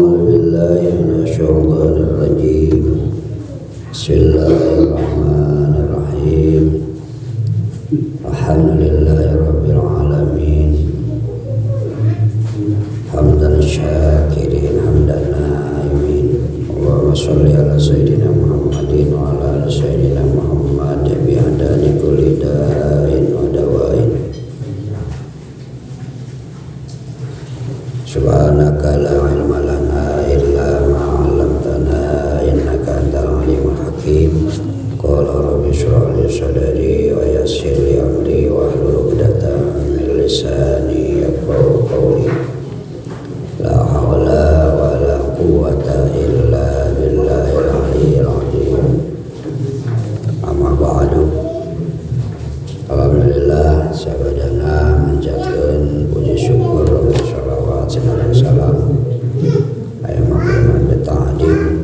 أعوذ بالله من الشيطان الرجيم بسم الله الرحمن الرحيم الحمد لله رب العالمين حمدا الشاكرين حمدا النائمين اللهم صل على سيدنا محمد وعلى آل سيدنا محمد بعدد كل داء ودواء Subhanaka la ilma lana illa ma 'allamtana innaka antal alimul hakim. Qala rabbi shrah li sadri wa yassir li amri wahlul 'uqdatam min lisani yafqahu qawli. La haula wa la quwwata illa billahil aliyyil azim. Amma ba'du. Alhamdulillah sabadana manjatkeun puji syukur dan salam ayat makluman beta'adim.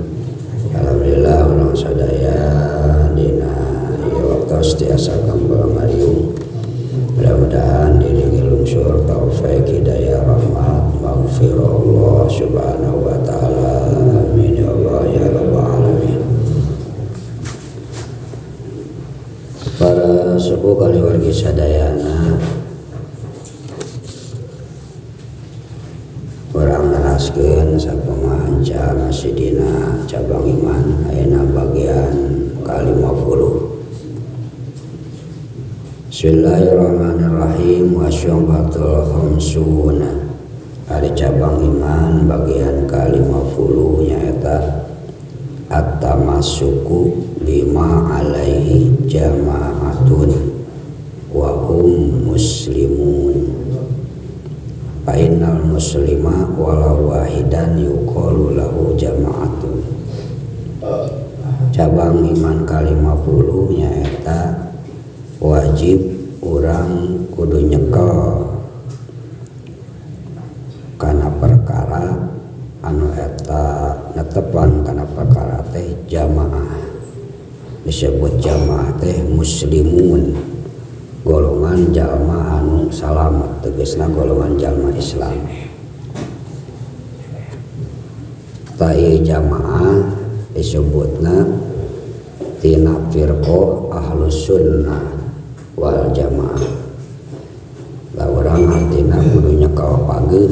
Alhamdulillah orang sadaya dina waktu setiasa kambal marium. Mudah-mudahan diri lungsur taufik hidayah rahmat maghfirullah subhanahu wa ta'ala. Amin ya Allah ya rabbal alamin. Para suku kali wargi sadayana, orang naraskeun sakumaha masih dina cabang iman ayeuna bagian ke-50. Bismillahirrahmanirrahim. Wasyambatul khamsuna. Ari cabang iman bagian ke-50 nyaeta at-tamassuku bima alaihi jama'atun wa hum muslimun. Fa'innal muslima walau wahidan yuqalu lahu jama'atun. Cabang iman ke-50 nyaeta wajib urang kudu nyekel kana perkara anu eta netepan kana perkara teh jamaah. Disebut jamaah teh muslimun, golongan jalma anu salamet, tegasna golongan jalma Islam. Tai jamaah disebutna tina firqah ahlus sunnah wal jamaah. Lah urang artina kudu nyekel pageuh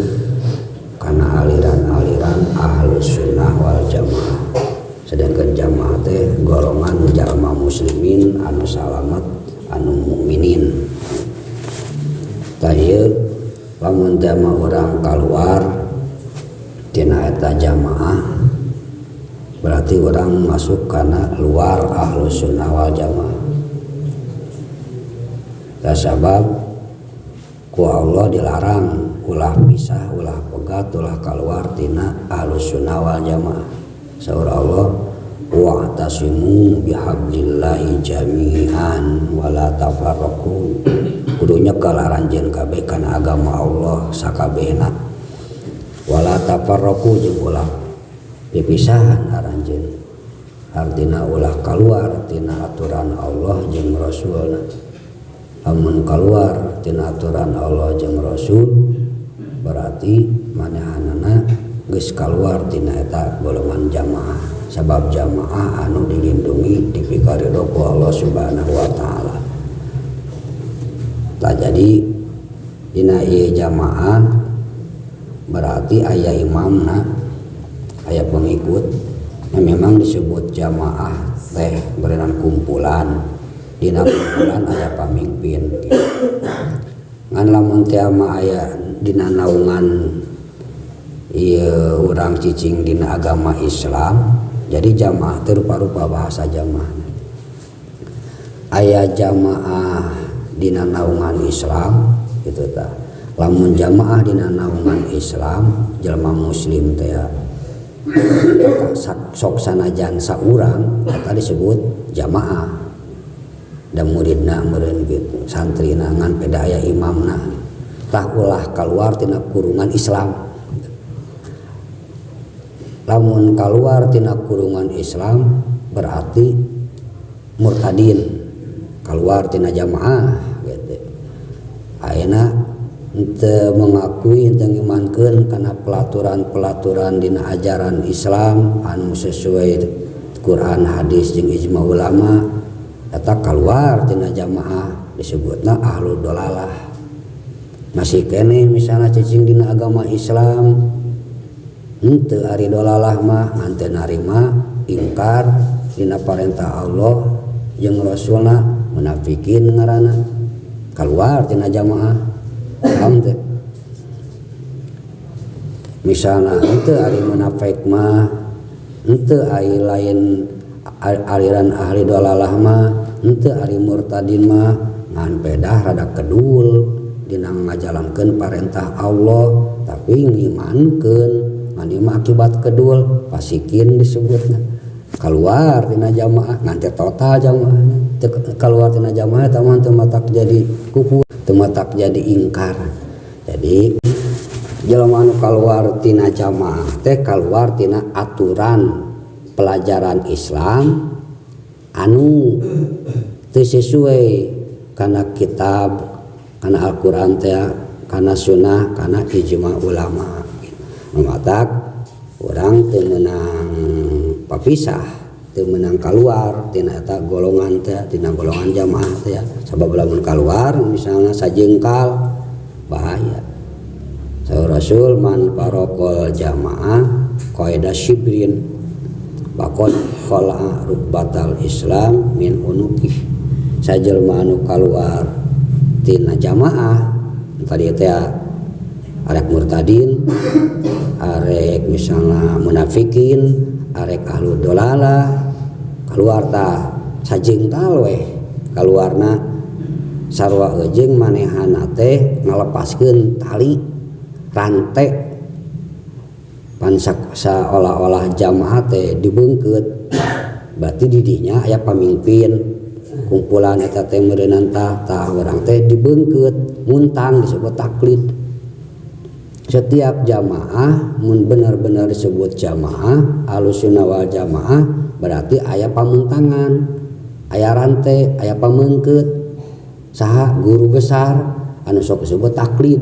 kana aliran-aliran ahlus sunnah wal jamaah. Sedangkan jamaah teh golongan jalma muslimin anu salamet anu mukminin. Tayeu lamun jamaah urang kaluar tina eta jamaah berarti urang masuk kana luar ahlus sunnah wal jamaah. Da sabab ku Allah dilarang ulah pisah, ulah pegat, ulah kaluar tina ahlus sunnah wal jamaah. Saur Allah wa'tasimu bihablillahi jami'an wala tafarraqu. Kudu nyekel aranjeun kabeh kana agama Allah sakabehna. Wala tafarraqu jeung ulah pipisahan aranjeun. Artina ulah kaluar tina aturan Allah jeung Rasulna. Lamun kaluar tina aturan Allah jeung Rasul berarti manehanana geus kaluar tina eta golongan jamaah. Sabab jamaah anu dilindungi dipikaridho ku Allah subhanahu wa ta'ala. Tak jadi dina ieu jamaah berarti aya imamna, aya pengikut. Memang disebut jamaah teh berenang kumpulan. Dina kumpulan aya pamimpin. Ngan lamun teh mah aya dina naungan ieu urang cicing dina agama Islam. Jadi jamaah teh rupa-rupa bahasa jamaah. Aya jamaah dina naungan Islam gitu tah. Lamun jamaah dina naungan Islam jelema muslim teh sok sanajan saurang eta disebut jamaah. Da muridna meureun gitu, santrina ngan peda aya imamna. Tah ulah kaluar tina kurungan Islam. Lamun kaluar tina kurungan Islam berarti murtadin, kaluar tina jamaah gitu. Ayeuna henteu mengakui henteu ngimankeun kana pelaturan-pelaturan dina ajaran Islam anu sesuai Quran hadis jeung ijma ulama eta kaluar tina jamaah disebutna ahlul dolalah. Masih kene misalnya cicing dina agama Islam henteu ari dolalah mah ngan teu narima ingkar dina parentah Allah jeung Rasulna munafikin ngaranna kaluar tina jamaah. Paham teh? Misalna henteu ari munafik mah henteu ari lain aliran ahli dolalah mah henteu ari murtadin mah ngan pedah rada kedul dina ngajalankeun parentah Allah tapi ngimankeun ngan ieu akibat kedul fasikin disebutna kaluar tina jamaah ngan teh total jamaahna kaluar tina jamaah eta mah teu matak jadi kufur teu matak jadi ingkar. Jadi jelema anu kaluar tina jamaah teh kaluar tina aturan pelajaran Islam anu teu sesuai kana kitab kana Al-Quran teh kana sunnah kana ijma ulama. Mamatak urang teu meunang papisah teu meunang kaluar tina eta golongan teh tina golongan jamaah teh sabab lamun kaluar misalna sajengkal bahaya. Saur Rasul man faraqal jamaah qaida shibrin bakon khala rukbatal Islam min unuki. Sajelma anu kaluar tina jamaah tadi teh arek murtadin, arek misalnya munafikin, arek ahlu dolalah keluar tah sajengkal weh keluarna sarua eujeng manehana teh ngalepaskeun tali rantai pan saolah-olah jamaah teh dibeungkeut berarti didinya aya pamimpin kumpulan eta teh meureunana tah urang teh dibeungkeut muntang disebut taklid. Setiap jamaah mun benar-benar disebut jamaah Ahlussunnah wal Jamaah berarti aya pamuntangan, aya rantai, aya pameungkeut saha guru besar anu sok disebut taklid.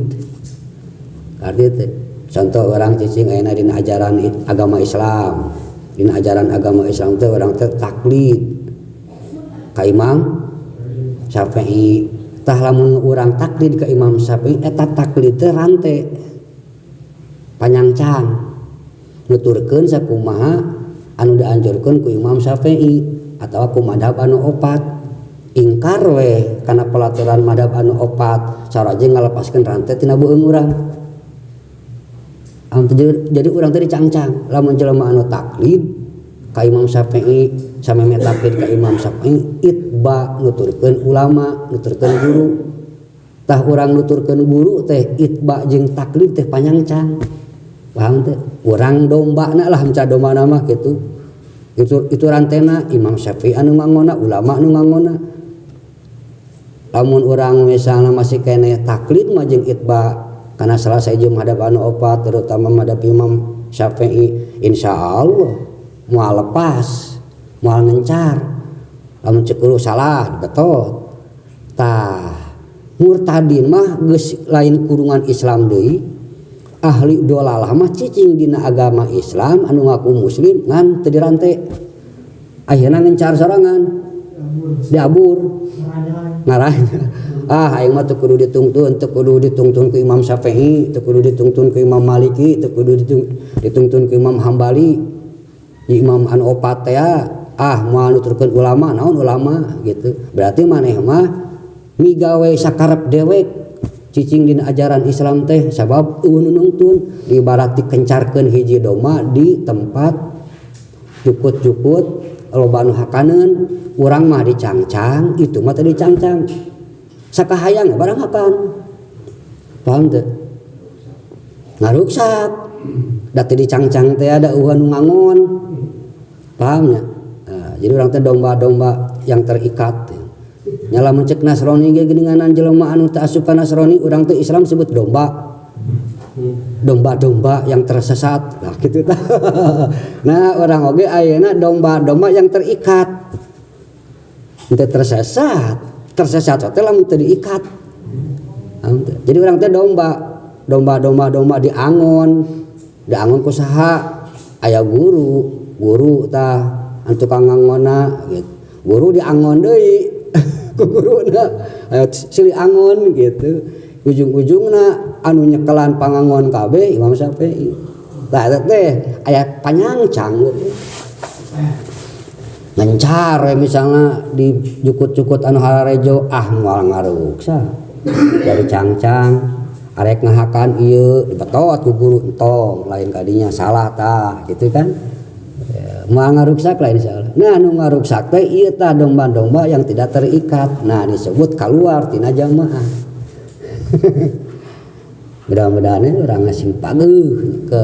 Arti teh contoh orang cicing ayeuna dina ajaran agama Islam. Dina ajaran agama Islam teh urang teh taklid ka Imam Syafi'i. Tah lamun urang taklid ka Imam Syafi'i eta taklid teh rante panyangcang nuturkeun sakumaha anu dianjurkeun ku Imam Syafi'i atawa ku madhab anu opat. Ingkar we kana pelaturan madhab anu opat saraje ngalepaskeun rante tina beueung urang. Jadi urang teh dicangcang lamun jelema anu taklid ka Imam Syafi'i sameme taklid ka Imam Syafi'i itba nuturkeun ulama nuturkeun guru. Tah urang nuturkeun guru teh itba jeung taklid teh panyangcang. Paham teh? Urang dombana lah hamca dombana mah kitu. Itu rantena Imam Syafi'i anu ngangona, ulama anu ngangona. Lamun urang misalna masih kene taklid mah jeung itba kana salah saeja madhab anu opat terutama madhab Imam Syafi'i insyaallah moal lepas, moal ngencar. Lamun cekuru salah betot. Tah murtadin mah geus lain kurungan Islam deui. Ahli dolalah mah cicing dina agama Islam anu ngaku muslim ngan teu dirante. Ayeuna ngencar sorangan. Diabur. Ngaranya. Aing mah teu kudu ditungtun ku Imam Syafi'i, teu kudu ditungtun ku Imam Maliki, teu kudu ditungtun ku Imam Hambali. Imam anu opat teh moal nuturkeun ulama naon ulama gitu. Berarti maneh mah migawe sakarep dewek cicing dina ajaran Islam teh sabab eueuh nungtun ibarat dikencarkeun hiji domba di tempat jukut-jukut loba anu hakaneun urang mah dicangcang itu mah teh dicangcang sakahayang barang hakan. Paham teu? Ngaruksak da teh dicangcang teh ada eueuh anu ngangon. Paham nya? Jadi urang teh domba-domba yang terikat. Nyala mencek Nasrani ge geuninganan jelema anu teu asup ka Nasrani urang teh Islam sebut domba. Domba-domba yang tersesat. Nah kitu tah. Nah urang oge ayeuna domba-domba yang terikat. Teu tersesat. Tersesat teh lamun teu diikat. Jadi orang teh domba diangon ku saha aya guru tah anu tukang ngangonna gitu. Guru diangon deui ku guruna aya silih angon gitu. Ujung-ujungna anu nyekelan pangangon kabeh Imam Syafi'i. Tah eta teh aya panyangcang gitu. Ngencar misalnya di jukut-jukut anu hararejo moal ngaruksa dari cangcang arek ngahakan ieu dibetot ku guru entong lain kadinya salah tah gitu kan moal ngaruksak lain salah. Nah anu ngaruksak teh ieu tah domba-domba yang tidak terikat, nah disebut keluar tina jamaah. Mudah-mudahan orang ngasih pageuh ke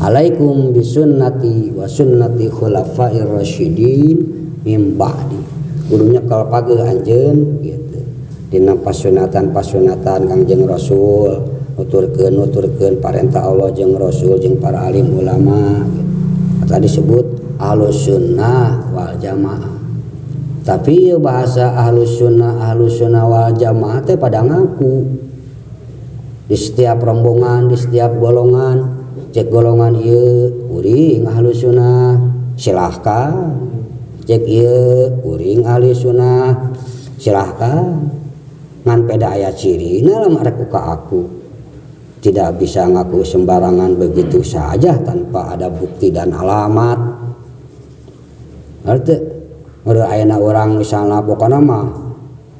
alaikum bisunnati wa sunnati khulafair rasyidin min ba'di. Kudunya kal pageuh anjeun gitu. Dina pasunatan Kangjeng Rasul, nuturkeun parentah Allah jeung Rasul jeung para alim ulama gitu. Tadi disebut ahlus sunnah wal jamaah. Tapi bahasa ahlus sunnah wal jamaah teh pada ngaku di setiap rombongan, di setiap golongan. Cek golongan ieu kuring ahli sunnah silahkan, cek ieu kuring ahli sunnah silahkan. Ngan peda aya cirina lam arek ka aku. Tidak bisa ngaku sembarangan begitu saja tanpa ada bukti dan alamat. Arti ayeuna urang misalna pokona mah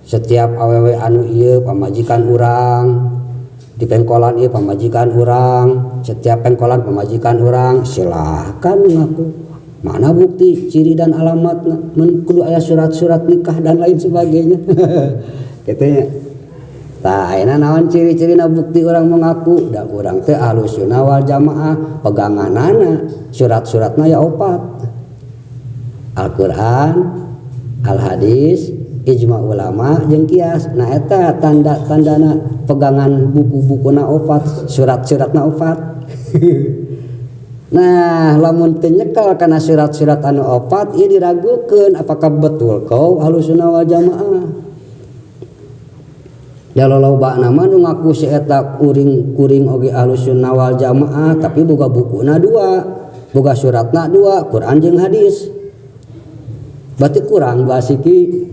setiap awewe anu ieu pamajikan urang, di pengkolan ieu pamajikan urang, setiap pengkolan pamajikan urang, silahkan ngaku. Mana bukti ciri dan alamatna? Kudu aya surat-surat nikah dan lain sebagainya. Katanya tah ayeuna naon ciri-cirina bukti orang mengaku da urang teh ahlus sunnah wal jamaah peganganana surat-suratna ya 4 Al-Qur'an, Al-Hadis, ijma ulama jeung kias. Nah eta tanda-tandana pegangan buku-bukuna 4 surat-suratna 4. Nah lamun teu nyekel kana surat-surat anu 4 ieu diragukeun apakah betul kau ahlus sunnah wal jamaah. Da loloba nama nu ngaku si eta kuring oge ahlus sunnah wal jamaah tapi boga bukuna 2, boga suratna 2, Quran jeung hadis. Berarti kurang basiki.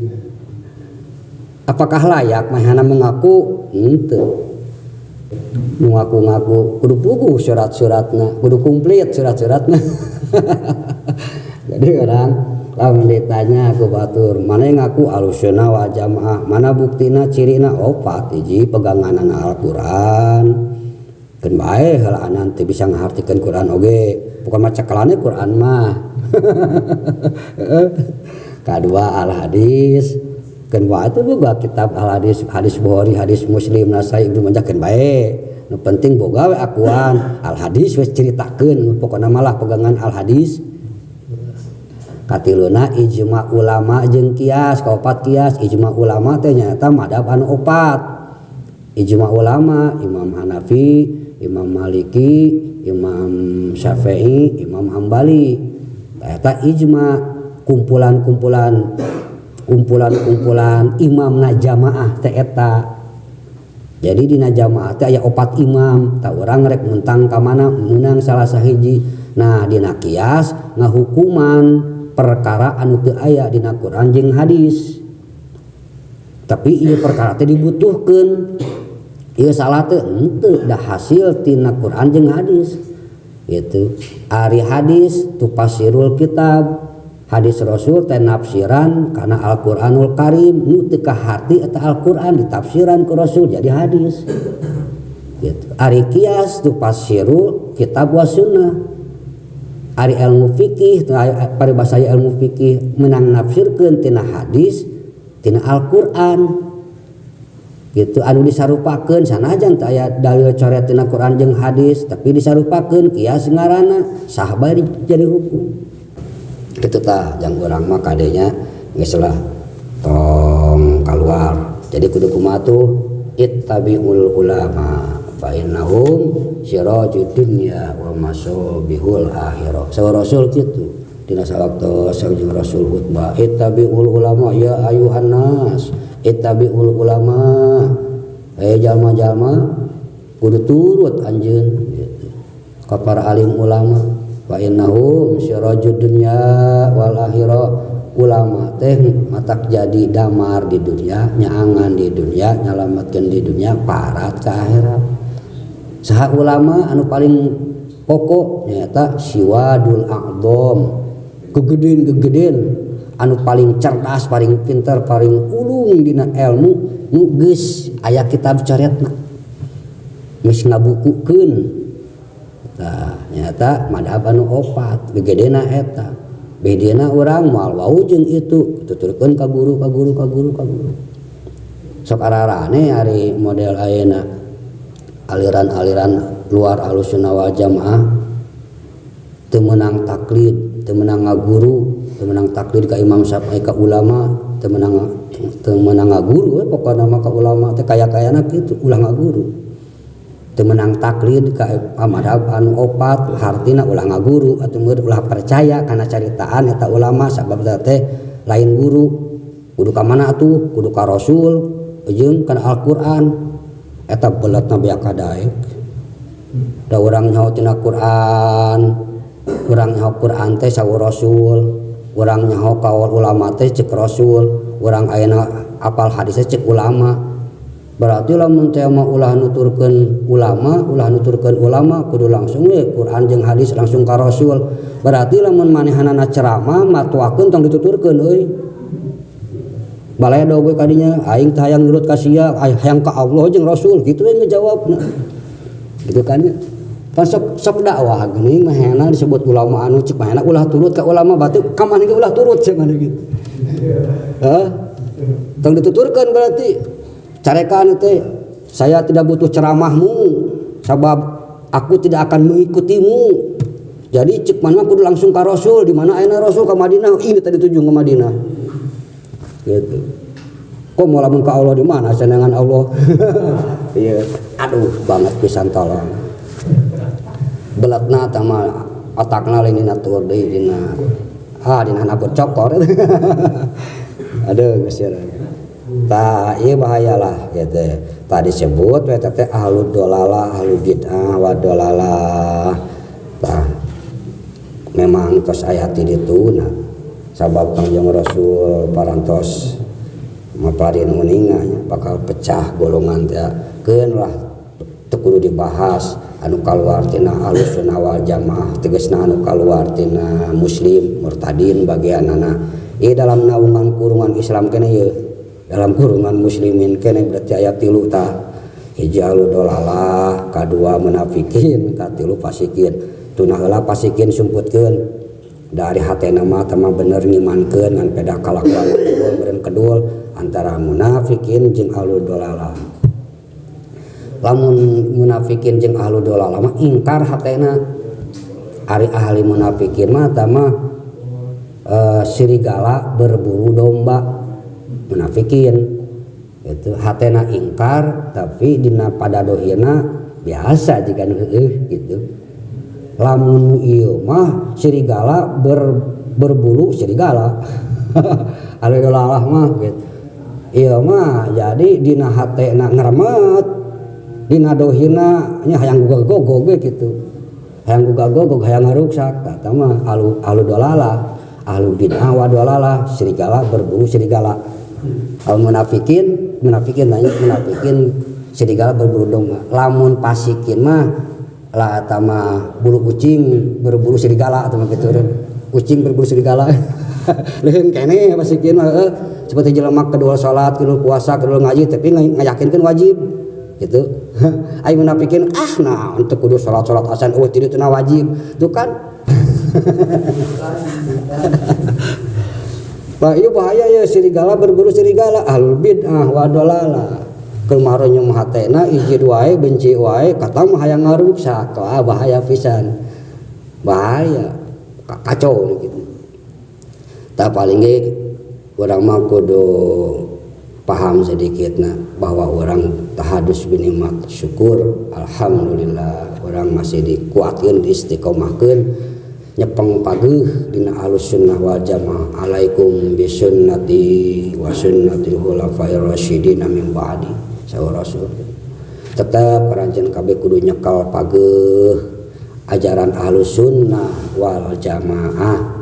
Apakah layak mahana mengaku? Henteu. Mengaku-ngaku kudu puguh surat-suratna, kudu komplit surat-suratna. Jadi orang lamun ditanya ku batur, mana yang ngaku ahlus sunnah wal jamaah, mana buktina cirina 4 hiji peganganana Al-Qur'an. Keun bae heulaanan teu bisa ngahartikeun Quran oge, bukan mah cekelane Quran mah. Kadua Al-Hadis, keun bae teh boga kitab Al-Hadis, hadis Bukhari, hadis Muslim, Nasai, Ibnu Majah keun bae. Nu penting boga we akuan Al-Hadis wis ceritakeun, pokona malah pegangan Al-Hadis. Katiluna ijma ulama jeung kias, kaopat kias. Ijma ulama teh nyaeta madhab anu 4. Ijma ulama Imam Hanafi, Imam Maliki, Imam Syafi'i, Imam Hambali. Eta ijma kumpulan imamna jamaah teh eta. Jadi dina jamaah teh aya 4 imam, tah urang rek muntang ka mana meunang salah sahiji. Nah dina kias ngahukuman perkara anu teu aya dina Quran jeung hadis. Tapi ieu perkara teh dibutuhkeun. Ieu salah teh henteu da hasil tina Quran jeung hadis. Gitu. Ari hadis tufasirul kitab, hadis Rasul teh nafsiran kana Al-Qur'anul Karim, nu teu kaharti eta Al-Qur'an ditafsiran ku Rasul jadi hadis. Gitu. Ari kias tufasirul kitab wa sunnah. Ari ilmu fikih, paribasa ilmu fikih menang nafsirkeun tina hadis, tina Al-Qur'an. Gitu anu disarupakeun sanajan teu aya dalil coret tina Quran jeung hadis, tapi disarupakeun kias ngaranna sah bae jadi hukum. Kitu tah jang urang mah kadenya geus lah tong kaluar. Jadi kudu kumaha tuh ittabiul ulama fa innahum sirajud dunya wa masabihul akhirah. Sawa Rasul kitu dina sawaktu sareng Rasul khutbah, ittabiul ulama ya ayuhan nas, ittabiul ulama. jalma-jalma kudu turut anjeun gitu. Ka para alim ulama wa innahum sirajud dunya wal akhirah. Ulama teh matak jadi damar di dunia, nyaangan di dunia, nyalametkeun di dunia, parat ka akhirat. Saha ulama anu paling pokok nyaeta siwadul a'dham, gegeden anu paling cerdas, paling pintar, paling ulung dina ilmu nu geus aya kitab syariatna geus ngabukukeun. Tah nyata madhab anu opat gegedena eta. Bedena urang moal wau jeung itu tuturkeun ka guru. Sok ararane ari model ayeuna aliran-aliran luar Ahlussunnah wal Jamaah teu meunang taklid, teu meunang ngaguru, teu meunang taklid ka imam Syafi'i ka ulama, teu meunang ngaguru pokona mah ka ulama teh kaya-kayana kitu ulah ngaguru. Teu meunang taklid ka madhab anu opat hartina ulah ngaguru atuh meureun ulah percaya kana caritaan eta ulama sabab teh lain guru kudu ka mana atuh kudu ka Rasul jeung kana Al-Qur'an eta beuleutna beak kadaek da urang nyaho tina Qur'an urang nyaho Qur'an teh sawu Rasul urang nyaho kaul ulama teh ceuk Rasul urang ayeuna apal hadis ceuk ulama. Berarti lamun teh mah ulah nuturkeun ulama kudu langsung we Quran jeung hadis langsung ka Rasul. Berarti lamun manehanana ceramah matuakeun tong dituturkeun euy. Balaya doge kadinya aing teh hayang nurut ka sia, hayang ka Allah jeung Rasul kitu we ngejawabna. Gitu kan ya. Pan sok dakwah geuning mah hena disebut ulama anu cek mah ulah turut ka ulama berarti ka maneh ge ulah turut cenah gitu. Heeh. Tong dituturkeun berarti carekan teh saya tidak butuh ceramahmu sebab aku tidak akan mengikutimu. Jadi cek mana kudu langsung ka Rasul, di mana ayeuna Rasul ka Madinah, ini tadi tuju ke Madinah. Gitu. Kok mau lamun ka Allah di mana senengan Allah? Iya, aduh banget pisan tolong. Belatna tah mah otakna lain dina tur deui dina nabut cokor. Aduh geus tah ieu bahayalah gitu. Tadi disebut we teh ahlud dolalah, ahlul bid'ah wa dolalah. Tah memang tos aya ti ditu na sabab Kangjeng Rasul parantos maparin meninganya bakal pecah golongan teh keun lah teu kudu dibahas anu kaluar tina Ahlussunnah wal Jamaah tegasna anu kaluar tina muslim murtadin bagianana ieu dalam naungan kurungan Islam keneh ieu dalam kurungan muslimin kene berarti ayat 3 tah hiji aludolalah kadua munafikin katilu fasikin tunah heula fasikin sumputkeun dari hatena mah teh bener ngimankeun ngan peda kalakuan beureun kedul antara munafikin jeung aludolalah. Lamun munafikin jeung aludolalah mah ingkar hatena ari ahli munafikin mah tah mah serigala berbulu domba munafikin itu hatena ingkar tapi dina padadohina biasa jika gitu. Lamun ieu mah serigala berbulu serigala alulalah mah gitu. Ieu mah jadi dina hatena ngremet dina dohina nya hayang gogog gitu. Hayang gogog hayang ngaruksak eta mah aludolalah ahlul bid'ah wa dolalah serigala berbulu serigala. Al munafikin serigala berbulu domba. Lamun pasikin mah lah eta mah bulu kucing berbulu serigala atau mah kitu kucing berbulu serigala. Leuheung keneh pasikin mah seperti jelema kedua salat, kedua puasa, kedua ngaji tapi ngayakinkeun wajib gitu. Ai munafikin nah untuk kudu salat asan tidak teu wajib. Tuh kan. Bah ieu bahaya ya serigala berburu serigala ahlul bid'ah wa dolalah. Kemaronya mah hatena ijid wae benci wae kata mah hayang ngaruksak bahaya pisan. Bahaya kacau gitu. Tah paling ge urang mah kudu paham sedikitna bahwa orang tahadus binikmat syukur alhamdulillah orang masih dikuatkeun istiqomahkeun nyepeng paguh dina Ahlussunnah wal Jamaah. Alaikum bisunnati wa sunnati khulafair rasyidin min ba'di. Saur Rasul. tetap keranjen kabeh kudu nyekal pageuh ajaran Ahlus Sunnah wal Jamaah.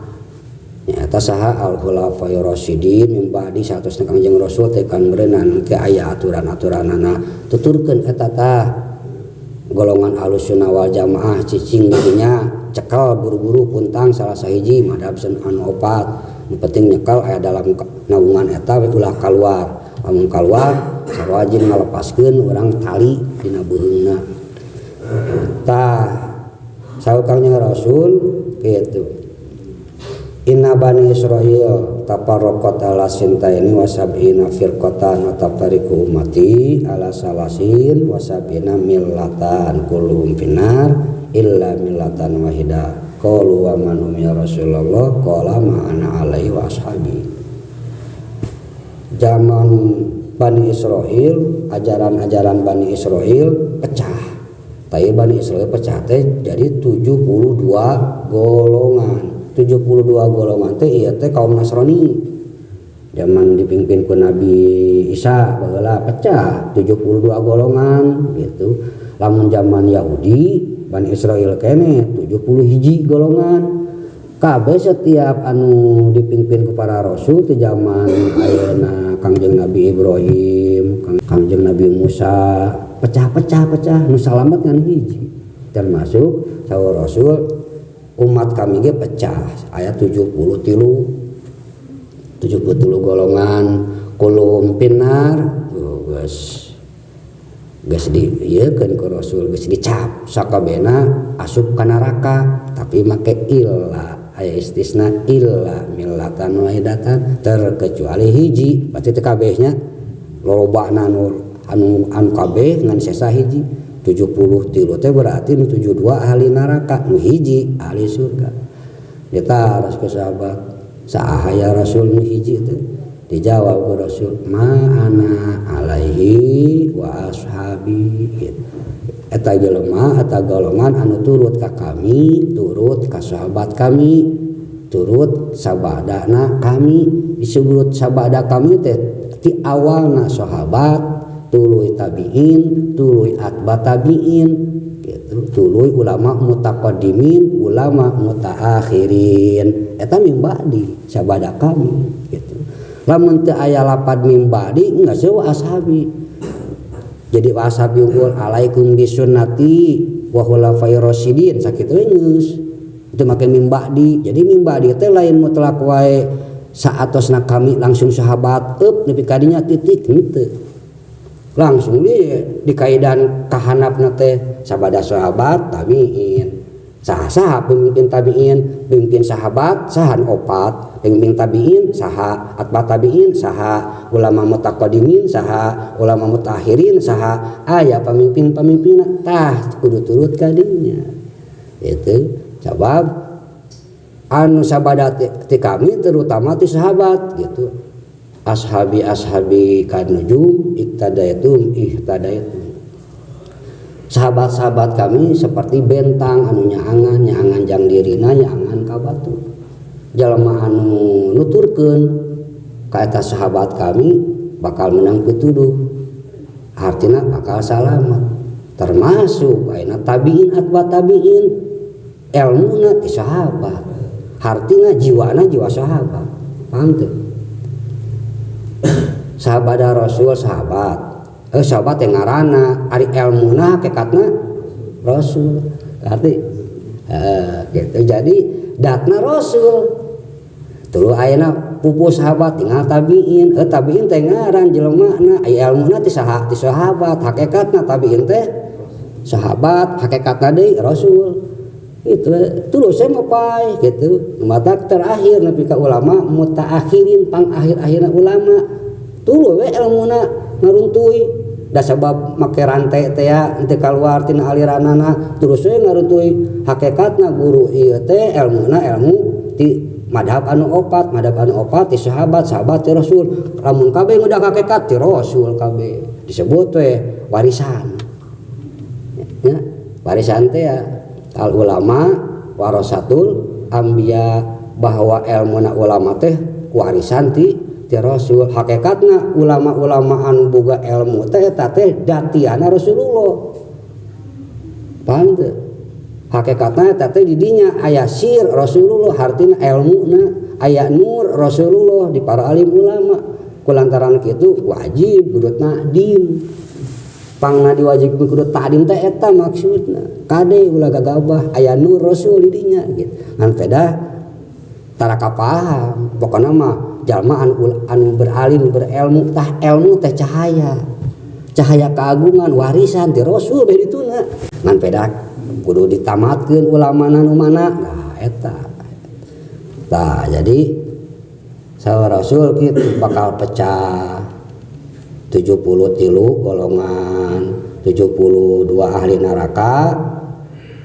Nyata saha al khulafaur rasyidin min ba'di satos Kangjeng Rasul tekan berenang ke aya aturan-aturanana tuturkeun eta tah golongan Ahlus Sunnah wal Jamaah cicing dinya cekal buru-buru puntang salah sahiji madhab anu opat. Nu penting nyekal aya dalam naungan eta we ulah kaluar. Lamun kaluar sarwajib ngalepaskeun urang tali dina beuheungna. Tah saur Kangjeng Rasul kitu. Inna bani Israil tafarraqat ala sintaini wa sab'ina firqatan wa tafariqu ummati ala salasin wa sab'ina millatan kulluhum finnar illa millatan wahidah. Qalu wa man hum ya Rasulullah qala ma ana alaihi wa ashabi. Zaman Bani Israil, ajaran-ajaran Bani Israil pecah. Tapi Bani Israil pecah teh jadi 72 golongan. 72 golongan teh ieu teh kaum Nasrani. Zaman dipimpin ku Nabi Isa baheula pecah 72 golongan gitu. Lamun zaman Yahudi Bani Israil kene 70 hiji golongan. Kabeh setiap anu dipimpin ku para rasul ti zaman ayeuna Kangjeng Nabi Ibrahim, Kangjeng Nabi Musa pecah nu salamet ngan hiji. Termasuk saur rasul umat kami ge pecah aya 73 golongan kulum pinar geus dieukeun ku Rasul geus dicap sakabehna asup ka neraka tapi make illa aya istisna illa millatan wahidatan terkecuali hiji berarti teh kabehnya lolobana anu kabeh ngan sesa hiji 73 teh berarti nu 72 ahli neraka nu hiji ahli surga. Kita harus ke sahabat saahaya Rasul nu hiji teh dijawab ku Rasul ma ana alaihi wa ashabi. Eta jelema eta golongan anu turut ka kami, turut ka sahabat kami, turut sabadana kami. Disebut sabada kami teh ti awalna sahabat, tuluy tabiin, tuluy atba tabiin, gitu. Tuluy ulama mutaqaddimin, ulama mutaakhirin. Eta min ba'di sabada kami, gitu. Lamun teu aya lapad min ba'di geus sewa ashabi. Jadi wa ashabi ungkul alaikum bisunnati wa khulafair rasyidin sakitu geus. Itu make min ba'di. Jadi min ba'di teh lain mutlak wae saatosna kami langsung sahabat nepi ka dinya titik henteu. Langsung di kaidan kahanapna teh sabada sahabat tabiin saha pemimpin tabiin pemimpin sahabat sahan opat pemimpin tabiin saha atba tabiin saha ulama mutaqaddimin saha ulama mutaakhirin saha aya pemimpin-pemimpinna tah kudu turut ka dinya itu sabab anu sabada ti kami terutama ti sahabat gitu. Ashabi kan nujum ihtadaitum. Sahabat-sahabat kami seperti bentang anu nyaangan jang dirina nyaangan ka batu. Jalma anu nuturkeun ka eta sahabat kami bakal menang pituduh. Artina bakal salamat. Termasuk ayeuna tabiin atba tabiin ilmuna ti sahabat. Hartina jiwana jiwa sahabat. Paham teu? Sahabat Rasul sahabat yang ngaranna ari ilmuna hakikatna Rasul arti gitu. Jadi datna Rasul tuluy ayeuna pupuh sahabat tinggal tabiin tabiin teh ngaran jelema aya ilmuna ti sahabat hakikatna tabiin teh sahabat hakikatna deui Rasul itu terus saya mapai gitu mata terakhir nepi ka ulama mutaakhirin pang akhir-akhirna ulama tuluy we ilmuna ngaruntuy da sabab make rantai teh teu kaluar tina aliranana terus we ngaruntuy hakikatna guru ieu teh ilmuna ilmu ti madhab anu opat ti sahabat ti Rasul lamun kabeh ngudag hakikat ti Rasul kabeh disebut we warisan ya warisan teh al ulama warasatul anbiya bahwa ilmuna ulama teh warisan ti ti Rasul. Hakikatna ulama-ulama anu boga ilmu teh eta teh datiana Rasulullah. Paham teu? Hakikatna eta teh di dinya aya sir Rasulullah, hartina ilmuna aya nur Rasulullah di para alim ulama. Kulantaran kitu wajib kudu ta'dim. Pangna diwajib kudu ta'dim teh eta maksudna. Kade ulah gagabah aya nur Rasul di dinya gitu. Ngan peda tara kapaham. Pokona mah jalma anu beralim berilmu tah ilmu teh cahaya keagungan warisan ti Rasul bae dituna. Ngan peda kudu ditamatkeun ulama nu mana. Nah eta. Tah jadi sawa Rasul kitu bakal pecah 73 golongan, 72 ahli neraka.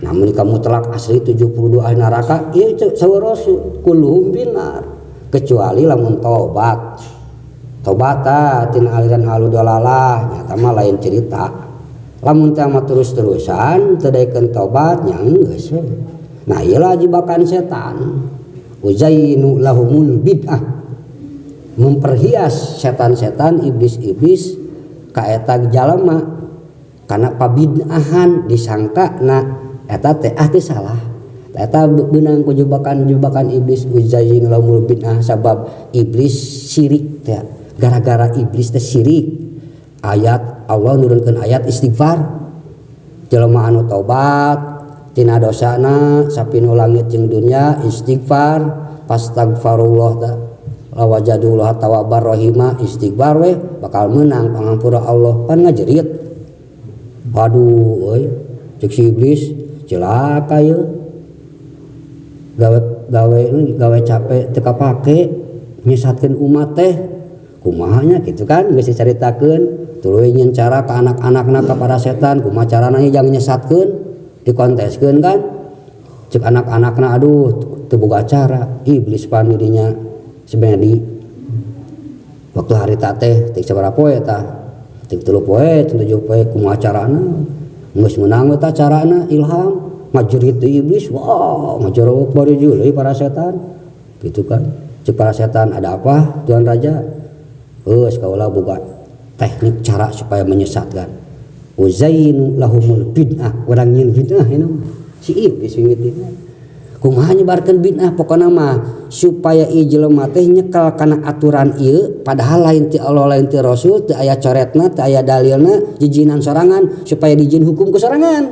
Namun kamu telak asli 72 ahli neraka, ieu sawa Rasul kulluhum binar kecuali lamun tobat. Tobata tina aliran halu dalalah nyata mah lain cerita. Lamun teh mah terus-terusan teu daekeun tobat nya geus we. Nah ieu jebakan setan. Uzainu lahumul bid'ah, memperhias setan-setan iblis-iblis ka eta jalema kana pabid'ahan disangka na eta teh teh salah. Eta beunang ku jebakan iblis. Uzainu lahumul bid'ah sabab iblis syirik teh. Gara-gara iblis teh syirik. Ayat Allah nurunkeun ayat istighfar. Jelema anu tobat tina dosana sapinu langit jeung dunya istighfar pastagfarullah ta lawajadullah tawwabar rahima istighfar we bakal meunang pangampura Allah pan ngajerit. Aduh euy cek si iblis celaka ye gawe capek teu kapake nyesatkeun umat teh kumaha nya kitu kan geus dicaritakeun tuluy nyeun cara ka anak-anakna ka para setan kumaha carana jang nyesatkeun dikonteskeun kan cek anak-anakna aduh teu boga cara iblis pan dirinya sebenarnya waktu harita teh tik sabaraha poe tah tik 3 poe 7 poe kumaha carana geus meunang eta carana ilham ngajerit iblis wah ngajerok bari deui para setan gitu kan cek para setan ada apa Tuan Raja geus kaula boga teknik cara supaya menyesatkan. Uzainu lahumul bid'ah urang nyin bid'ah anu si iblis ngitna kumaha nyebarkeun bid'ah pokona mah supaya ieu jelema teh nyekel kana aturan ieu padahal lain ti Allah lain ti Rasul teu aya coretna teu aya dalilna jijinan sorangan supaya dijieun hukum ku sorangan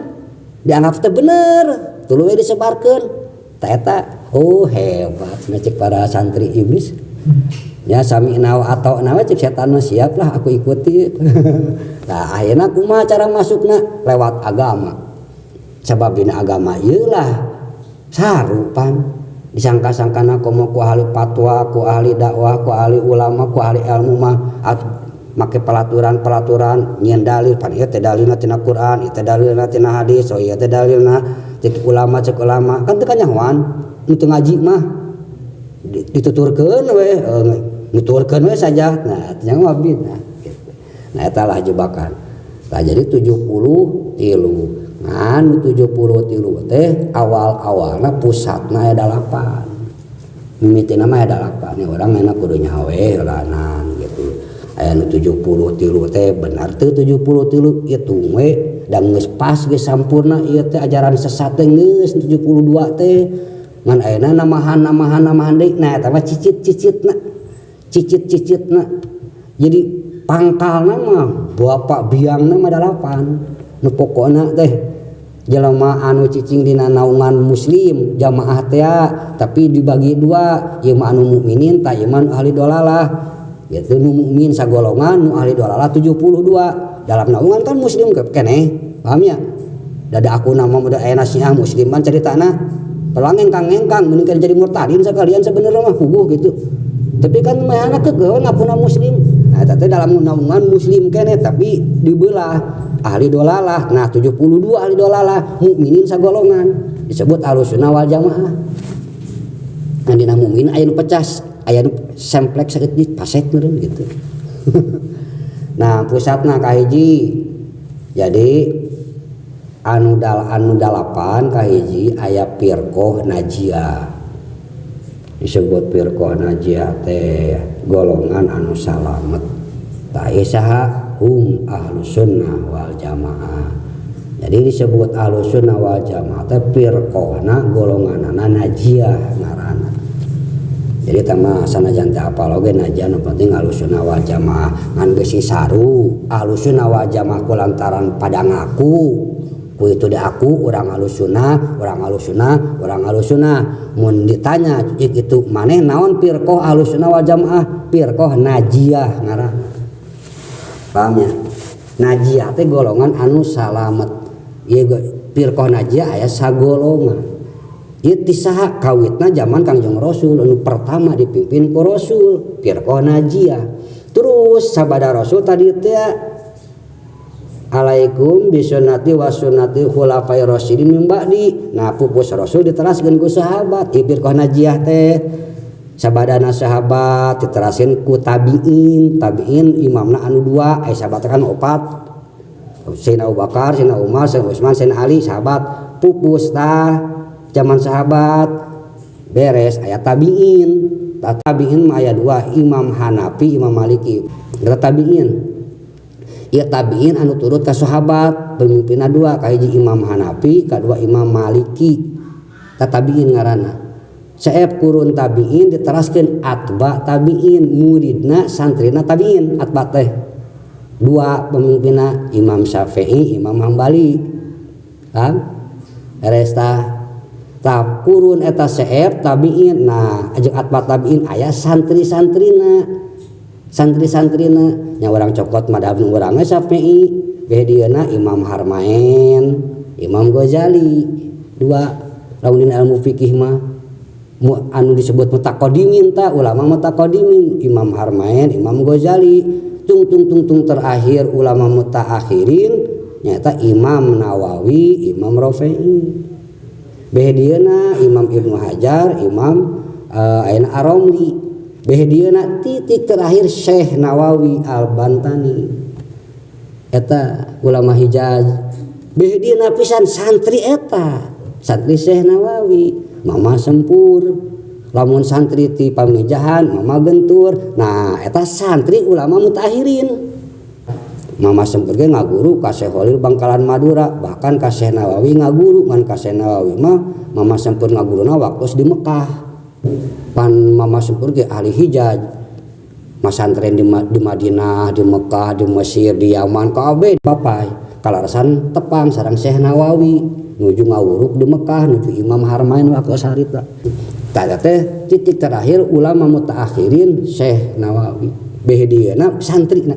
dianggap teh bener tuluy disebarkeun tah eta oh hebat cek para santri iblis. Ya sami nawa atau nawa cek setan mah siap lah aku ikuti. Nah ayeuna kumaha cara masukna lewat agama. Sabab dina agama ieu lah sarupan disangka-sangkana komo ku ahli fatwa, ku ahli dakwah, ku ahli ulama, ku ahli ilmu mah make pelaturan nyieun dalil pan ieu teh dalilna tina Quran, ieu teh dalilna tina hadis, oh ieu teh dalilna cek ulama kan teu kanyahoan nu teu ngaji mah dituturkeun we nuturkeun we saja. Nah yang mah bid'ah gitu. Nah eta lah jebakan. Nah jadi 73 ngan 73 teh awal-awalna pusatna aya 8 mimitina mah aya 8 urang enak kudu nyawe lanan gitu. Aya nu 73 teh benar teu 73 ieu we da geus pas geus sampurna ieu teh ajaran sesat teh geus 72 teh ngan ayeuna namahan deui. Nah eta mah cicit-cicitna jadi pangkalna mah bapak biangna mah 8 nu pokona teh jelema anu cicing dina naungan muslim jamaah teh tapi dibagi 2 ieu mah anu mukminin tah ieu mah ahli dolalah gitu. Nu mukmin sagolongan nu ahli dolalah 72 dalam naungan kan muslim keneh paham ya dada aku nama muda aya nasiah musliman caritana pelangengkang mending jadi murtadin sekalian sebenarnya mah puguh gitu. Tapi kan mayana kegawe ngapuna muslim. Nah eta teh dalam naungan muslim keneh tapi dibelah ahli dolalah. Nah 72 ahli dolalah mukminin sagolongan disebut Ahlussunnah wal Jamaah. Nah dina mukmin aya nu pecah, aya nu semplek saeutik pasek meureun gitu. Nah pusatna kahiji. Jadi anu 8 kahiji aya firqah najiyah. disebut firqah najiyah teh golongan anu salamet ta isaha hum ahlus sunnah wal jamaah. Jadi disebut ahlus sunnah wal jamaah teh firqahna golonganna najiyah ngaranna. Jadi tama sanajan teh apal oge najiyah nu penting ahlus sunnah wal jamaah ngan besi saru ahlus sunnah wal jamaah kulantaran pada ngaku ku itu di aku orang ahlus sunnah mun ditanya itu maneh naon firqah ahlus sunnah wal jamaah firqah najiyah ngaranna. Paham ya? Najiyah teh golongan anu salamet. Ieu firqah najiyah aya sagolongan. Ieu tisaha kawitna zaman Kangjeng Rasul anu pertama dipimpin ku Rasul firqah najiyah. Terus sabada Rasul tadi teh alaikum bisunnati wa sunnati khulafai rasyidin min ba'di. Nah pupus Rasul diteraskeun ku sahabat firqah najiyah teh sabadana sahabat diteraskeun ku tabiin imamna anu dua sahabat kan opat Sayyidina Abu Bakar, Sayyidina Umar, Sayyidina Utsman, Sayyidina Ali sahabat pupus tah zaman sahabat beres aya tabiin mah aya dua Imam Hanafi Imam Maliki tabiin. Ia tabiin anu turut ka sahabat pemimpinna dua kahiji Imam Hanafi kadua Imam Maliki tabiin ngaranna. Saeb kurun tabiin diteraskeun atba tabiin muridna santrina tabiin atba teh dua pemimpinna Imam Syafi'i Imam Hambali kan resta tah kurun eta saeb tabiin. Nah ajeng atba tabiin aya santri-santrina nya orang cokot madhab nu urang Syafi'i behedieuna Imam Harmain Imam Ghazali dua lamun dina ilmu fikih mah anu disebut mutaqaddimin ta ulama mutaqaddimin Imam Harmain Imam Ghazali tung terakhir ulama mutaakhirin nyata Imam Nawawi Imam Rafi'i behedieuna Imam Ibnu Hajar Imam Ain Ar-Ramli behedieuna titik terakhir Syekh Nawawi Al-Bantani eta ulama Hijaz behedieuna pisan santri eta santri Syekh Nawawi mama sempur lamun santri ti pamijahan mama gentur. Nah eta santri ulama mutakhirin mama sempur ge ngaguru ka Syekh Khalil Bangkalan Madura bahkan ka Syekh Nawawi ngaguru ngan ka Syekh Nawawi mah mama sempur ngaguruna waktu di Mekah. Pan mama sempur ge ahli Hijaz masantren di Madinah di Mekah di Mesir di Yaman kabeh papai kalarasan tepang sareng Syekh Nawawi nuju ngawuruk di Mekah nuju Imam Harmain waktu sarita tah teh titik terakhir ulama mutaakhirin Syekh Nawawi behedieuna santrina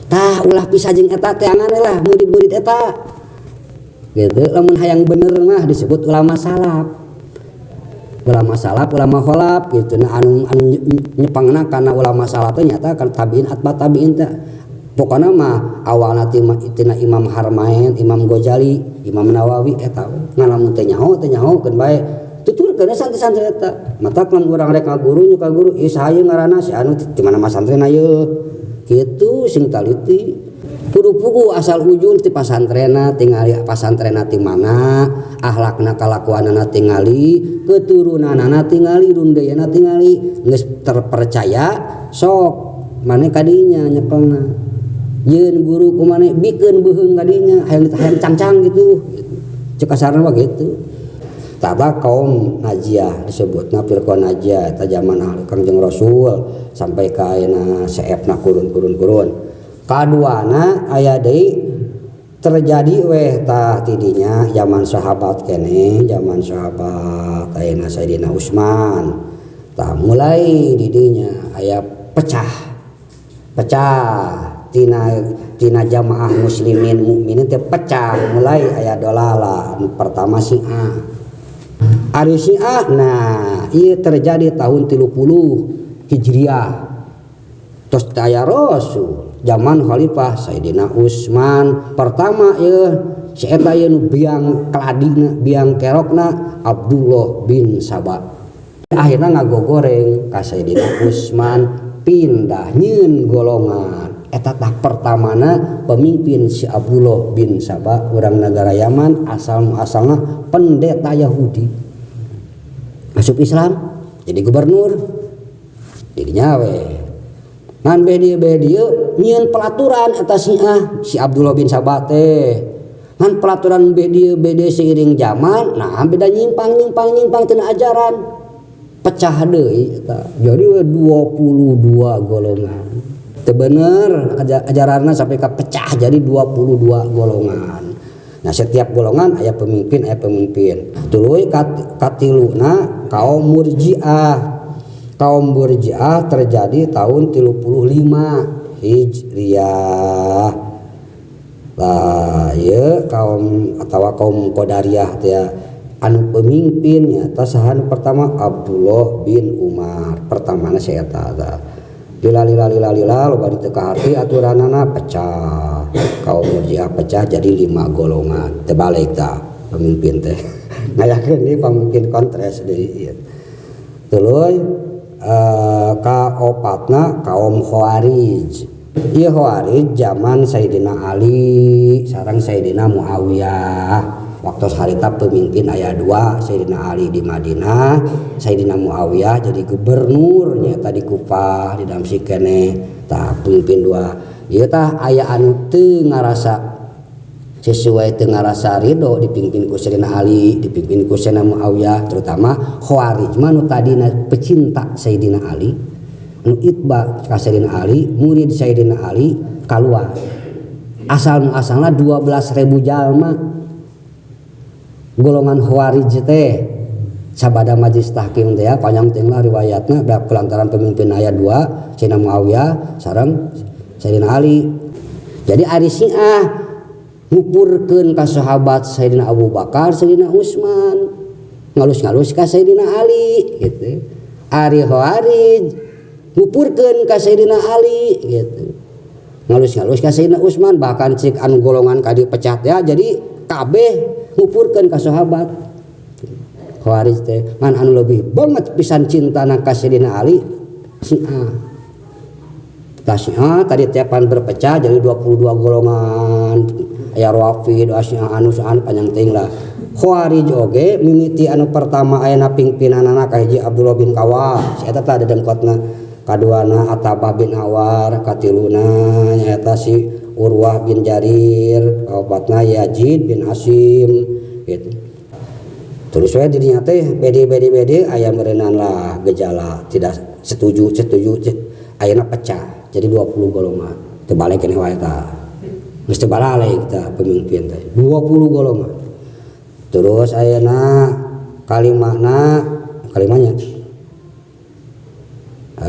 tah ulah pisah jeung eta teh angane lah murid-murid eta gitu. Lamun hayang bener mah disebut ulama salaf ulama kholaf gitu. Nah anu nyepangna kana ulama salaf teh nyata kan tabiin atba tabiin teh pokona mah awalna tina Imam Harmain Imam Ghazali Imam Nawawi eta ngalamun teh nyaho keun bae tuturkeun santri-santri eta mata lamun urang rek ngaguru nya ka guru ieu saha ngaranna si anu di mana mah santrena ieu kitu sing taliti kudu pugu asal ujul ti pasantrena tingali pasantrena ti mana akhlakna kalakuanana tingali keturunanana tingali rundayana tingali geus terpercaya sok mane kadinya nyekelna yeun guru ku mane bikeun beuheung kadinya hayang cangcang gitu cek kasarna mah gitu. Tata kaum najiyah disebutna firqah najiyah eta zaman ahli Kangjeng Rasul sampai ka ayeuna saepna kurun kaduana aya deui terjadi weh tah tidinya zaman sahabat kene zaman sahabat ayeuna Sayyidina Utsman tah mulai didinya aya pecah tina jamaah muslimin mukminin teh pecah mulai aya dolala pertama Syiah ari Syiah. Nah ieu terjadi tahun 30 Hijriah terus aya Rasul zaman Khalifah Sayyidina Utsman pertama ya si eta ye nu biang keladina biang kerokna Abdullah bin Sabah akhirna ngagogoreng ka Sayyidina Utsman pindah nyeun golongan eta tah pertamana pemimpin si Abdullah bin Sabah urang negara Yaman asalna pendeta Yahudi masuk Islam jadi gubernur dirinya we ngan bedieu nyieun pelaturan eta si Abdullah bin Sabah teh ngan pelaturan bedieu seiring zaman nah beda nyimpang tina ajaran pecah deui eta jadi 22 golongan teu bener ajaranna sampai ka pecah jadi 22 golongan. Nah setiap golongan aya pemimpin tuluy katiluna kaum murji'ah terjadi tahun 35 Hijriah lah ya kaum Qadariyah ya anu pemimpinnya tasahan pertama Abdullah bin Umar pertamana saya eta lila loba diteu ka harti aturanana pecah kaum murji'ah pecah jadi 5 golongan terbalik tah pemimpin teh ngayakeun ieu pamimpin kontras deui tuluy kaopatna kaum Khawarij ieu Khawarij zaman Sayyidina Ali sareng Sayyidina Muawiyah waktu harita pemimpin aya 2 Sayyidina Ali di Madinah Sayyidina Muawiyah jadi gubernur nya tadi Kufah di Damsyik keneh tah pemimpin 2 ieu tah aya anu teu ngarasa sesuai teu ngarasa ridho dipimpin ku Sayyidina Ali dipimpin ku Sayyidina Muawiyah terutama Khawarij mah nu tadina pecinta Sayyidina Ali nu itba ka Sayyidina Ali murid Sayyidina Ali kaluar asal-muasalna 12.000 jalma golongan Khawarij teh sabada majelis tahkim teh panjang teh riwayatna da pelantaran pemimpin aya 2 Sayyidina Muawiyah sareng Sayyidina Ali jadi ari Syiah ngupurkeun ka sahabat Sayyidina Abu Bakar Sayyidina Utsman ngalus-ngalus ka Sayyidina Ali gitu ari Khawarij ngupurkeun ka Sayyidina Ali gitu ngalus-ngalus ka Sayyidina Utsman bahkan cik anu golongan ka dipecah ya jadi kabeh ngupurkeun ka sahabat Khawarij teh ngan anu lebih banget pisan cintana ka Sayyidina Ali Syiah tadi tiapan berpecah jadi 22 golongan aya Rafid Syiah anu panjang teuing lah Khawarij oge mimiti anu pertama aya pimpinanana ka hiji Abdullah bin Kawah si eta teh dengkotna kaduana Atabah bin Awar katiluna nyaeta si Urwah bin Jarir kaopatna Yazid bin Asim gitu terus we dirinya teh bede aya meureunana lah gejala tidak setuju ayeuna pecah jadi 20 golongan terbalik keneh wae tah geus teu balik tah pemimpin teh 20 golongan terus ayeuna kalimahnya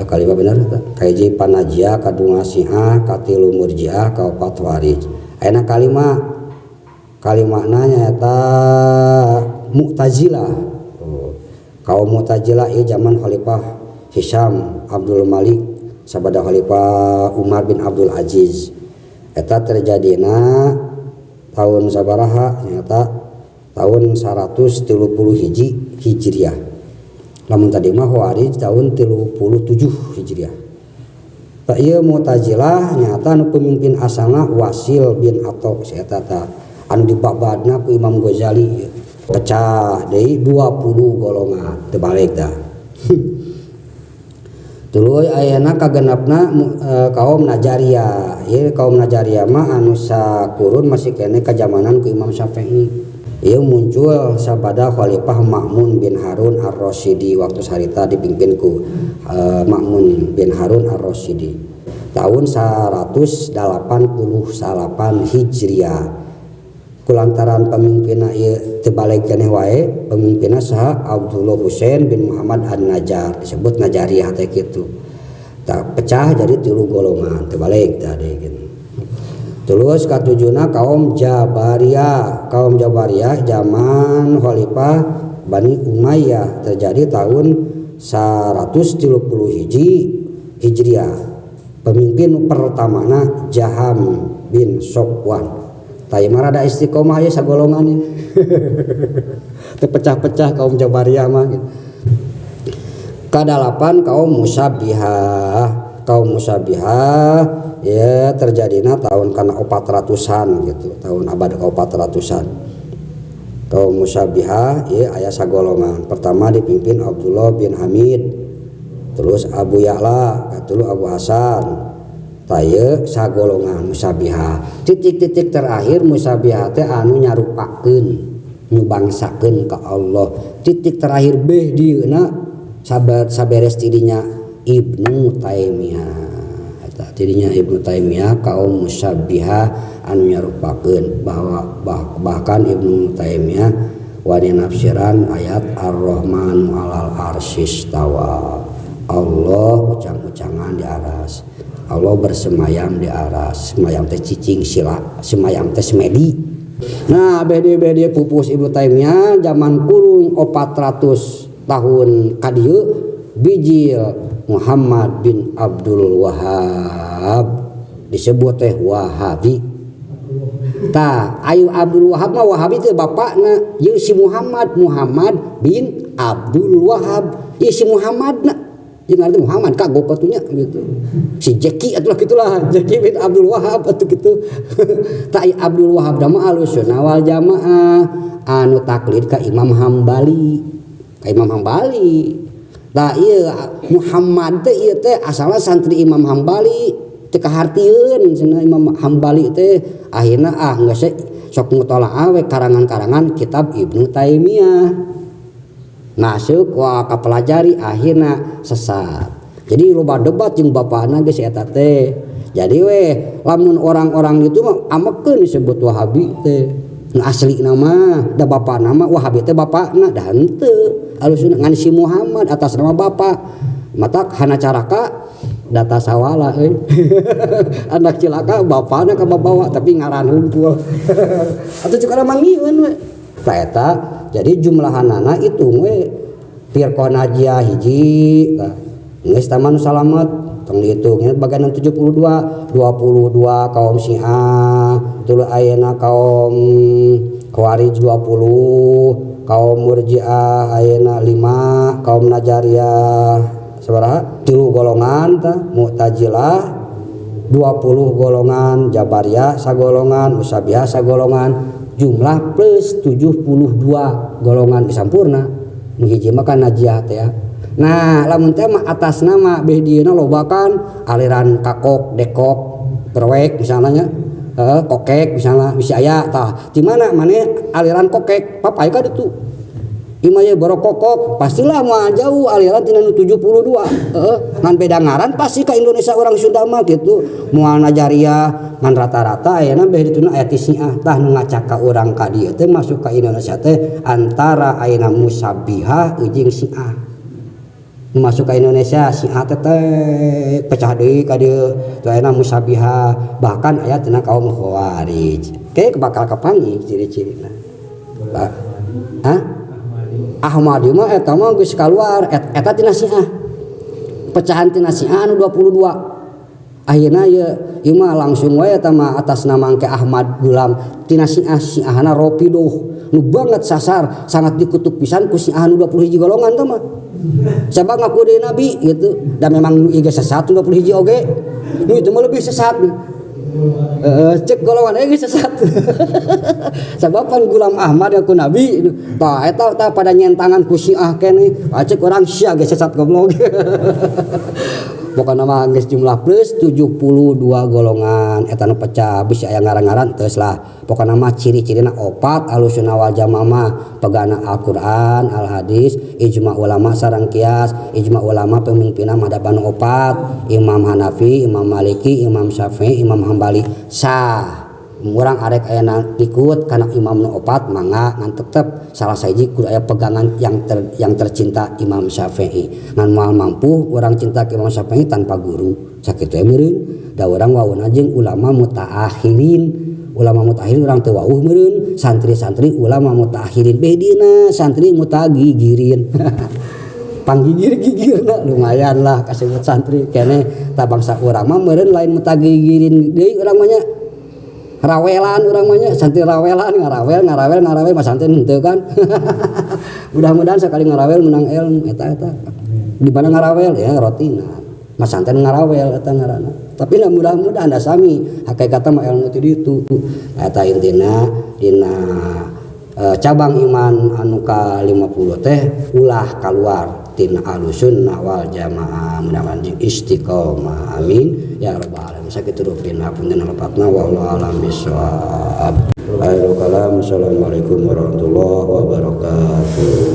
kalimah bener tah kahiji Panajiyah kadua Syiah katilu Murji'ah kaopat Khawarij ayeuna kalimahna nyaeta Mu'tazilah kaum Mu'tazilah ieu zaman Khalifah Hisham Abdul Malik sabada Khalifah Umar bin Abdul Aziz eta terjadina tahun sabaraha nyata tahun 130 Hijriah lamun tadi mah Khawarij tahun 37 Hijriah ta ieu Mu'tazilah nyata anu pemimpin asalna Wasil bin Atha eta tah anu dibabadna ku Imam Ghazali pecah deui 20 golongan teu balik tah tuluy ayeuna kagenepna kaum Najariyah ieu kaum Najariyah mah anu sakurun masih kene ka zamanan ku Imam Syafi'i ieu muncul sabada Khalifah Ma'mun bin Harun Ar-Rasyidi waktu sarita dipimpin ku Ma'mun bin Harun Ar-Rasyidi tahun 189 Hijriah kulantaran pemimpinna ieu teu balik keneh wae pemimpinna saha Abdullah Husain bin Muhammad An-Najjar disebut Najariyah teh kitu tak pecah jadi 3 golongan teu balik tah deui kitu terus katujuna kaum Jabariyah zaman Khalifah Bani Umayyah terjadi tahun 130 Hijriah pemimpin pertamana Jaham bin Sofwan taya marada istiqomah ya sagolongan ya terpecah-pecah kaum Jabariyah mah gitu. Kadalapan kaum Musabbihah ya terjadina tahun kana 400-an gitu tahun abad ke 400-an kaum musabbihah ieu aya sagolongan. Pertama dipimpin Abdullah bin Hamid, terus Abu Ya'la, katulu Abu Hasan. Taya sagolongan musabbihah. Titik-titik terakhir musabbihah teh anu nyarupakeun, nyubangsakeun ka Allah. Titik terakhir beh dieuna saberes tidinya Ibnu Taimiyah. Eta tidinya Ibnu Taimiyah kaum musabbihah anu nyarupakeun bahkan Ibnu Taimiyah wani nafsiran ayat Ar-Rahmanu 'alal arsy istawa. Allah ucang-ucangan di aras. Allah bersemayam di aras. Semayam teh cicing sila, semayam teh semedi. Nah, bede-bede pupus Ibnu Taimiyah zaman kurung 400 tahun kadieu bijil Muhammad bin Abdul Wahhab disebut teh Wahabi. Tah, ayu Abdul Wahhab mah Wahabi teh bapakna, ieu si Muhammad bin Abdul Wahhab. Ieu si Muhammadna jeung arti Muhammad kagok atunya gitu. Si Jeki atulah gitulah, Jeki bin Abdul Wahhab atuh kitu. Ta Abdul Wahhab mah Ahlussunnah wal Jamaah anu taklid ka Imam Hambali. Tah ieu Muhammad teh ieu teh asalna santri Imam Hambali teu kahartieun cenah Imam Hambali teh akhirna geus sok mutalaah we karangan-karangan kitab Ibnu Taimiyah. Masuk wa kapelajari akhirna sesat. Jadi loba debat jeung bapana geus eta teh. Jadi we lamun orang-orang itu mah amekeun disebut Wahabi teh. Nu asli nama da bapana mah Wahabi teh bapana da henteu. Ahlussunnah ngan si Muhammad atas nama bapa. Mata hana caraka data sawala euy. Anak cilaka bapana ka babawa tapi ngaran hungkul. Atuh cukup mangieun we. Tah eta jadi jumlahanana itu we firqah najiyah hiji geus taman salamet tong dihitungnya bagian 72 kaum Syiah tuluy ayeuna kaum Khawarij 20 kaum Murji'ah ayeuna 5 kaum Najariyah sabaraha 3 golongan tah Mu'tazilah 20 golongan Jabariyah sagolongan Musabbihah sagolongan jumlah plus 72 golongan disampurna nu hiji mah kan najiyah teh ya. Nah lamun teh mah atas nama beh dieuna lobakan aliran kakok dekok berwek misalnya kokek misalnya bisa aya tah di mana maneh aliran kokek papai ka ditu imaya borokokok pastilah moal jauh aliran tina 72 ngan beda ngaran pasti ka Indonesia orang Sunda mah gitu moal Najariyah ngan rata-rata ayeuna beh dituna aya ti Syiah tah nu ngacak ka urang ka dieu teh masuk ka Indonesia teh antara ayeuna musabbihah jeung Syiah masuk ka Indonesia Syiah teh pecah deui ka dieu teh ayeuna musabbihah bahkan aya tina kaum Khawarij ke bakal kapanggih ciri-cirina Ahmadi mah eta mah geus kaluar eta tina Syiah. Pecahan tina Syiah anu 22. Ayeuna ieu mah langsung wae eta mah atas nama engke Ahmad Gulam tina Syiahna Rafidah. Nu banget sasar sangat dikutuk pisan ku Syiah anu 21 golongan teh mah. Sabab ngaku deui nabi gitu. Dan memang nu ieu sesat 21 oge. Nu itu mah lebih sesat. Cek golongan geus sesat. Sababan Gulam Ahmad aku nabi tah eta pada nyentangan ku Syiah keneh cek urang Syiah geus sesat goblok. Pokona mah geus jumlah plus 72 golongan eta nu pecah bisa aya ngaran-ngaran geus lah. Pokona mah ciri-cirina 4 Ahlussunnah wal Jamaah mah pegana Al-Qur'an, al-hadis, ijma ulama sareng qiyas. Ijma ulama pemimpinna madhaban 4 Imam Hanafi, Imam Maliki, Imam Syafi'i, Imam Hambali sah. Urang arek aya ikut kana imam nu 4 mangga ngan tetep salah sahiji kudu aya pegangan yang tercinta Imam Syafi'i. Ngan moal mampu urang cinta ke Imam Syafi'i tanpa guru. Sakitu meureun da urang wawuna jeung ulama mutaakhirin. Ulama mutaakhirin urang teu wauh meureun, santri-santri ulama mutaakhirin bedina santri mutagigirin. Panggigir-gigirna lumayan lah kasebut santri keneh ta bangsa urang mah meureun lain mutagigirin deui urang mah nya. Rawelan urang mah nya santri rawelan ngarawel mah santri henteu kan. Mudah-mudahan sekali ngarawel menang ilmu eta. Di mana ngarawel ya rotina. Mas santri ngarawel eta ngaranna. Tapi mudah-mudahan da sami hakikatna mah ilmu ti ditu. Eta intina dina cabang iman anu ka 50 teh ulah keluar tina Ahlussunnah wal Jamaah, mudah-mudahan istiqomah amin ya rabbal alamin. Sakitu rupina punten lepatna wallahu alam bisawab. Akhirul kalam, assalamualaikum warahmatullahi wabarakatuh.